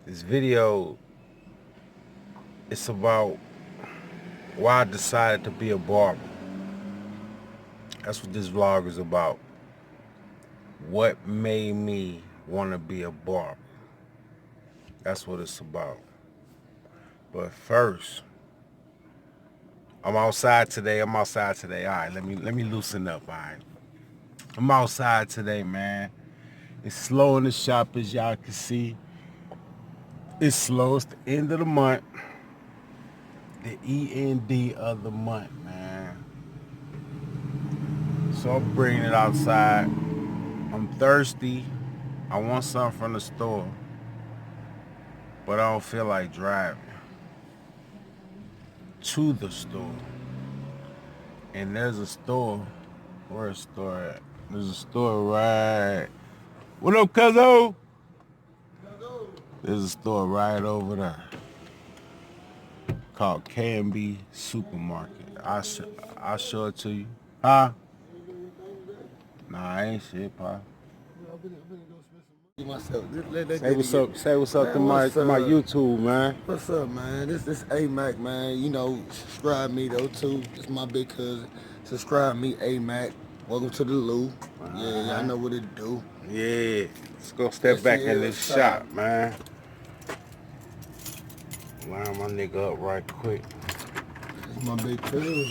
This video, it's about why I decided to be a barber. That's what this vlog is about. What made me want to be a barber? That's what it's about. But first, I'm outside today. All right, let me loosen up, all right? I'm outside today, man. It's slow in the shop, as y'all can see. It's slow. It's the end of the month. The END of the month, man. So I'm bringing it outside. I'm thirsty. I want something from the store, but I don't feel like driving to the store. And there's a store. Where's the store at? There's a store right. What up, cuzzo? There's a store right over there called K&B Supermarket. I'll show it to you. Huh? Nah, I ain't shit, pa. Say what's up to my YouTube, man. What's up, man? This A-Mac, man. You know, subscribe me though too. It's my big cousin. Subscribe me, A-Mac. Welcome to the Lou. Yeah, I know what it do. Yeah, let's go step back in this shop, man. Line my nigga up right quick. It's my big cousin.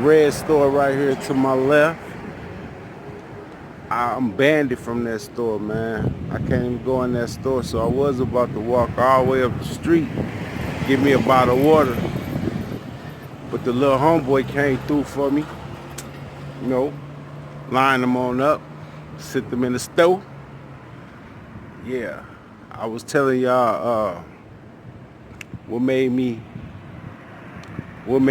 red store right here to my left. I'm banned from that store, man. I can't even go in that store, so I was about to walk all the way up the street, get me a bottle of water. But the little homeboy came through for me, you know, line them on up, sit them in the store. Yeah, I was telling y'all what made me want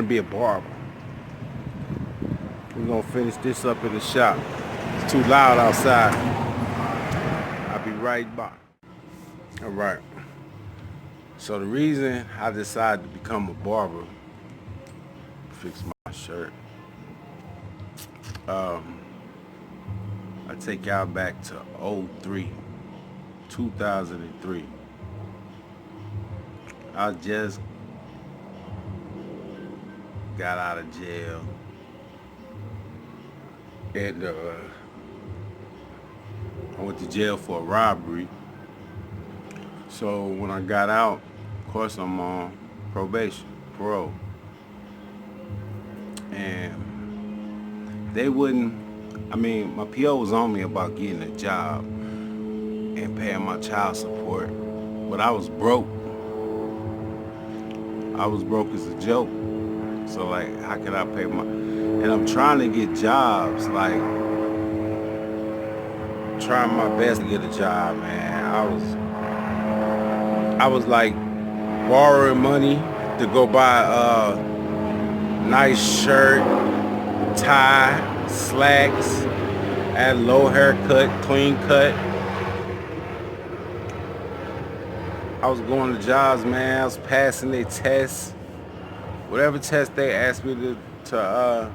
to be a barber. We're gonna finish this up in the shop. It's too loud outside. I'll be right back. All right. So the reason I decided to become a barber, fix my shirt. I take y'all back to 2003. I just got out of jail, and I went to jail for a robbery. So when I got out, of course I'm on probation, parole, and they wouldn't. I mean, my PO was on me about getting a job and paying my child support, but I was broke. I was broke as a joke. So like, how can I pay my? And I'm trying to get jobs, like trying my best to get a job, man. I was like borrowing money to go buy a nice shirt, tie, slacks, had low haircut, clean cut. I was going to jobs, man. I was passing their tests. Whatever test they asked me to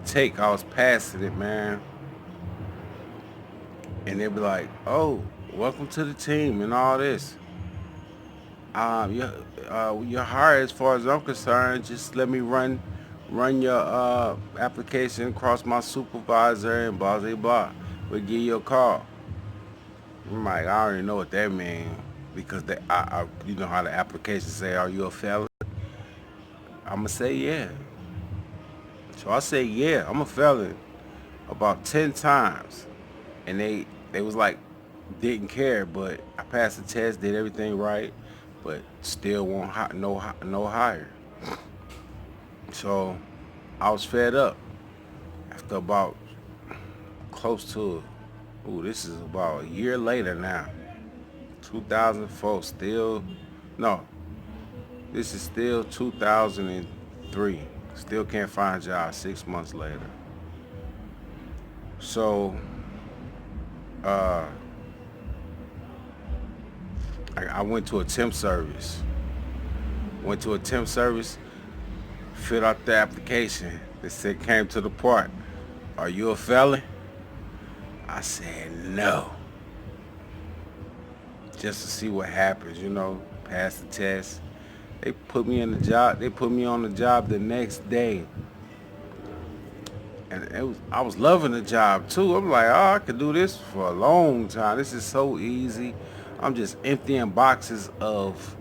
take, I was passing it, man. And they'd be like, "Oh, welcome to the team," and all this. You're hired as far as I'm concerned. Just let me run your application across my supervisor and blah blah blah. We'll give you a call. I'm like, I already know what that means because you know how the application say, "Are you a felon?" I'ma say yeah. So I say yeah, I'm a felon about 10 times, and they was like didn't care, but I passed the test, did everything right, but still won't no higher. So I was fed up after about close to, this is about a year later now, 2004. Still, no, this is still 2003. Still can't find a job 6 months later. So I went to a temp service. Filled out the application. They said, came to the part. "Are you a felon?" I said no. Just to see what happens, pass the test. They put me in the job. They put me on the job the next day. And I was loving the job too. I'm like, oh, I could do this for a long time. This is so easy. I'm just emptying boxes of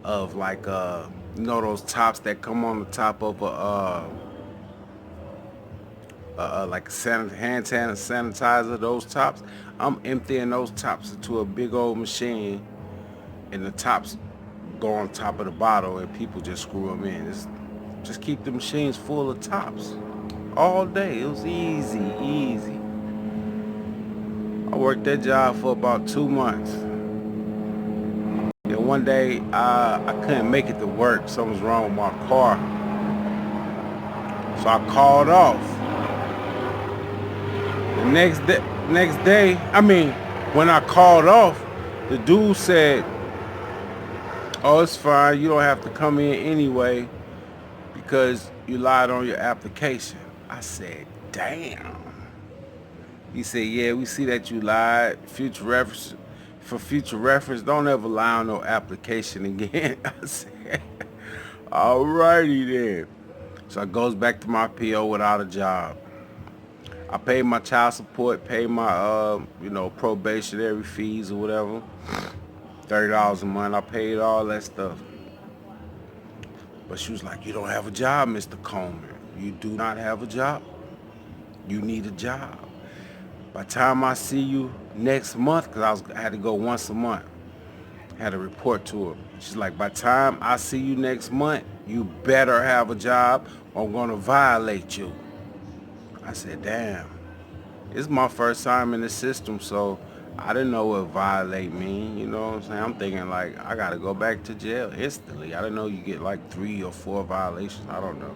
like those tops that come on the top of like a hand sanitizer. Those tops, I'm emptying those tops into a big old machine, and the tops go on top of the bottle, and people just screw them in. Just keep the machines full of tops all day. It was easy. I worked that job for about 2 months. And one day, I couldn't make it to work. Something was wrong with my car. So I called off. The next day, when I called off, the dude said, "Oh, it's fine. You don't have to come in anyway because you lied on your application." I said, "Damn." He said, "Yeah, we see that you lied. For future reference, don't ever lie on no application again." I said, "Alrighty then." So I goes back to my PO without a job. I paid my child support, paid my probationary fees or whatever. $30 a month. I paid all that stuff. But she was like, you don't have a job, Mr. Coleman. You do not have a job. You need a job. By the time I see you next month, because I had to go once a month, had to report to her. She's like, by the time I see you next month, you better have a job or I'm going to violate you. I said, damn. It's my first time in the system, so I didn't know what violate mean. You know what I'm saying? I'm thinking like I gotta go back to jail instantly. I didn't know you get like 3 or 4 violations. I don't know.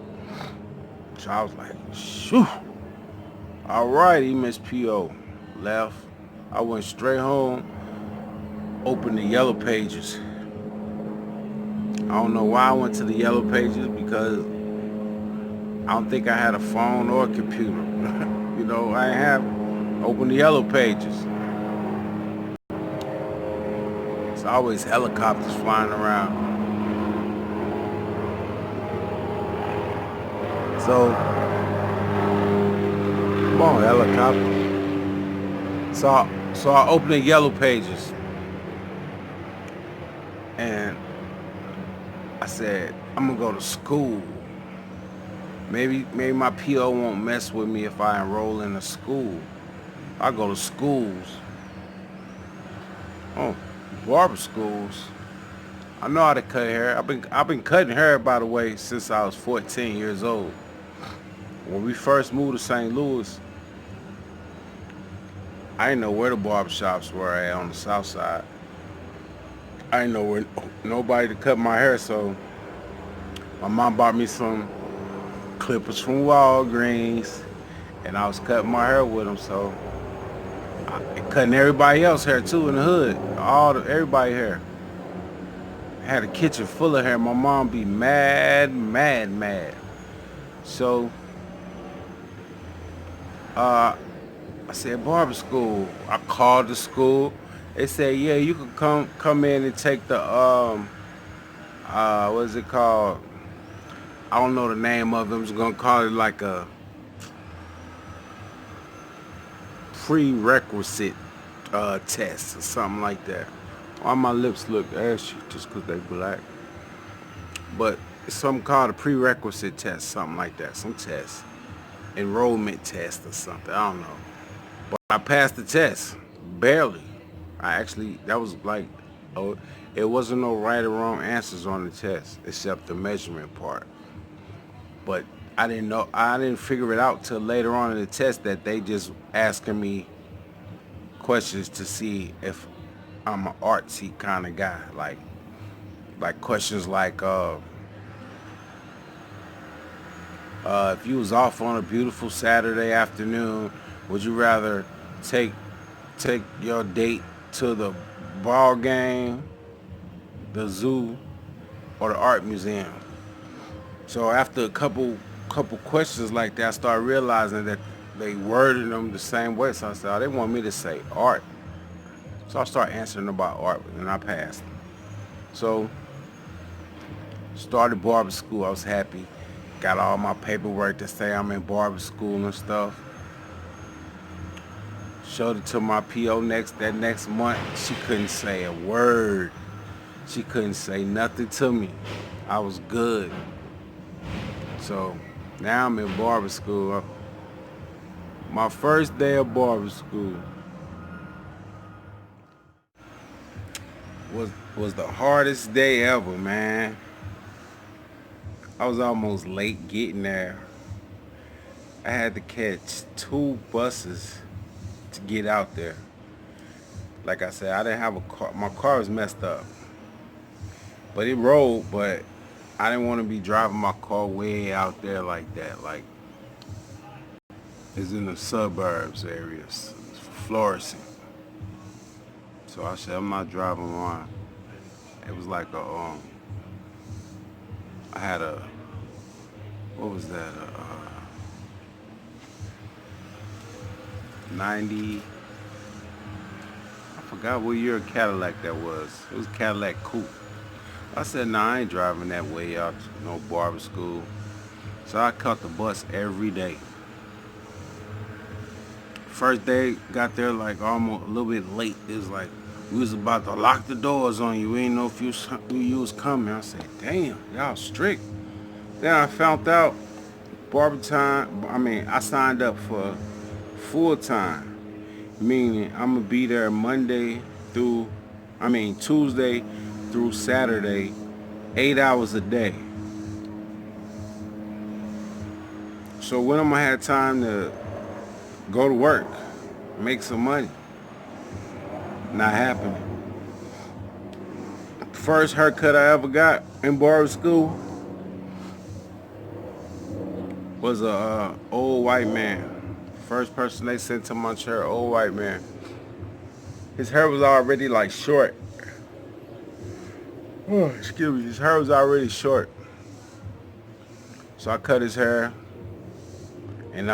So I was like, shoo. All righty, Miss P.O. Left. I went straight home, opened the yellow pages. I don't know why I went to the yellow pages because I don't think I had a phone or a computer. You know, I ain't have open the yellow pages. It's always helicopters flying around. So, come on, helicopter. So I opened the yellow pages and I said, I'm gonna go to school. Maybe my PO won't mess with me if I enroll in a school. I go to schools. Oh, barber schools. I know how to cut hair. I've been cutting hair, by the way, since I was 14 years old. When we first moved to St. Louis, I didn't know where the barbershops were at on the south side. I didn't know where nobody to cut my hair, so my mom bought me some clippers from Walgreens, and I was cutting my hair with them. So cutting everybody else's hair too in the hood, everybody hair. I had a kitchen full of hair. My mom be mad. So I said barber school. I called the school. They said, yeah, you can come in and take the what is it called? I don't know the name of it. I'm just gonna call it like a prerequisite test or something like that. Why my lips look ashy just because they black? But it's something called a prerequisite test, something like that. Some test. Enrollment test or something. I don't know. But I passed the test. Barely. That was like, oh, it wasn't no right or wrong answers on the test except the measurement part. But I didn't figure it out till later on in the test that they just asking me questions to see if I'm an artsy kind of guy. Like questions like, if you was off on a beautiful Saturday afternoon, would you rather take your date to the ball game, the zoo, or the art museum? So after a couple questions like that, I started realizing that they worded them the same way. So I said, oh, they want me to say art. So I started answering about art, and I passed. So started barber school. I was happy. Got all my paperwork to say I'm in barber school and stuff. Showed it to my PO that next month. She couldn't say a word. She couldn't say nothing to me. I was good. So now I'm in barber school. My first day of barber school was the hardest day ever, man. I was almost late getting there. I had to catch 2 buses to get out there. Like I said, I didn't have a car. My car was messed up. But it rolled, but I didn't want to be driving my car way out there like that. Like, it's in the suburbs areas, Florissant. So I said, I'm not driving mine. It was like I had a, what was that? 90, I forgot what year Cadillac that was. It was Cadillac Coupe. I said, nah, I ain't driving that way out to no barber school. So I caught the bus every day. First day, got there like almost a little bit late. It was like, we was about to lock the doors on you. We didn't know if you was coming. I said, damn, y'all strict. Then I found out barber time. I signed up for full time, meaning I'm gonna be there Tuesday through Saturday, 8 hours a day. So when I'm gonna have time to go to work, make some money? Not happening. First haircut I ever got in barber school was a old white man. First person they sent to my chair, old white man. His hair was already like short. Oh, excuse me. His hair was already short. So I cut his hair. And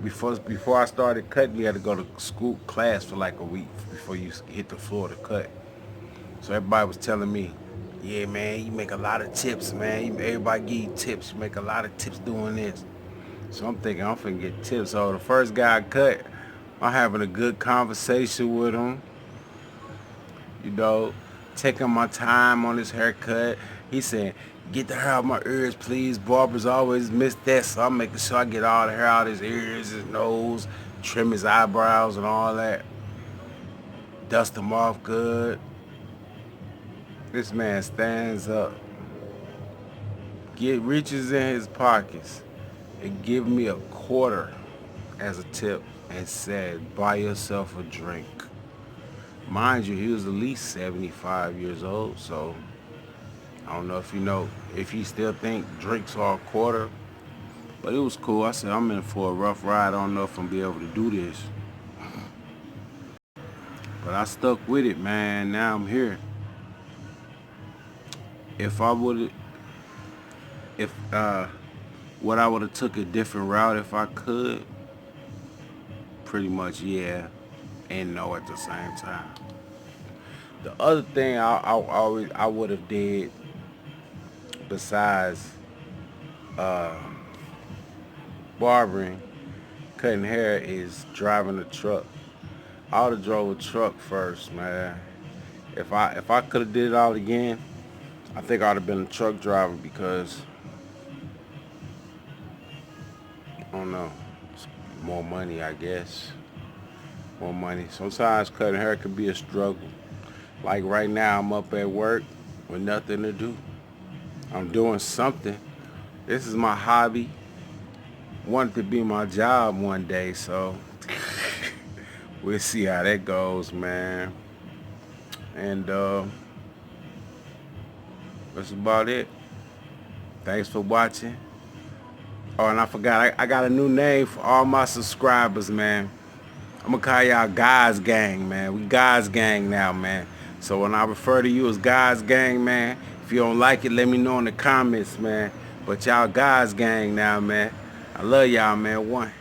before I started cutting, you had to go to school class for like a week before you hit the floor to cut. So everybody was telling me, yeah, man, you make a lot of tips, man. Everybody give you tips. You make a lot of tips doing this. So I'm thinking I'm finna get tips. So the first guy I cut, I'm having a good conversation with him. You know, taking my time on his haircut. He said, get the hair out of my ears, please. Barbers always miss that, so I'm making sure I get all the hair out of his ears, his nose, trim his eyebrows and all that. Dust him off good. This man stands up, reaches in his pockets, and give me a quarter as a tip and said, buy yourself a drink. Mind you, he was at least 75 years old, so I don't know if he still think drinks are a quarter, but it was cool. I said, I'm in for a rough ride. I don't know if I'm gonna be able to do this. But I stuck with it, man. Now I'm here. If I would if what I would have took a different route if I could, pretty much yeah and no at the same time. The other thing I would have did besides barbering, cutting hair is driving a truck. I would have drove a truck first, man. If I could have did it all again, I think I'd have been a truck driver because I don't know, it's more money, I guess. More money. Sometimes cutting hair can be a struggle. Like right now, I'm up at work with nothing to do. I'm doing something. This is my hobby. Want it to be my job one day, so we'll see how that goes, man. And that's about it. Thanks for watching. Oh, and I forgot, I got a new name for all my subscribers, man. I'm gonna call y'all Guys Gang, man. We Guys Gang now, man. So when I refer to you as Guys Gang, man, if you don't like it, let me know in the comments, man. But y'all Guys Gang now, man. I love y'all, man. One.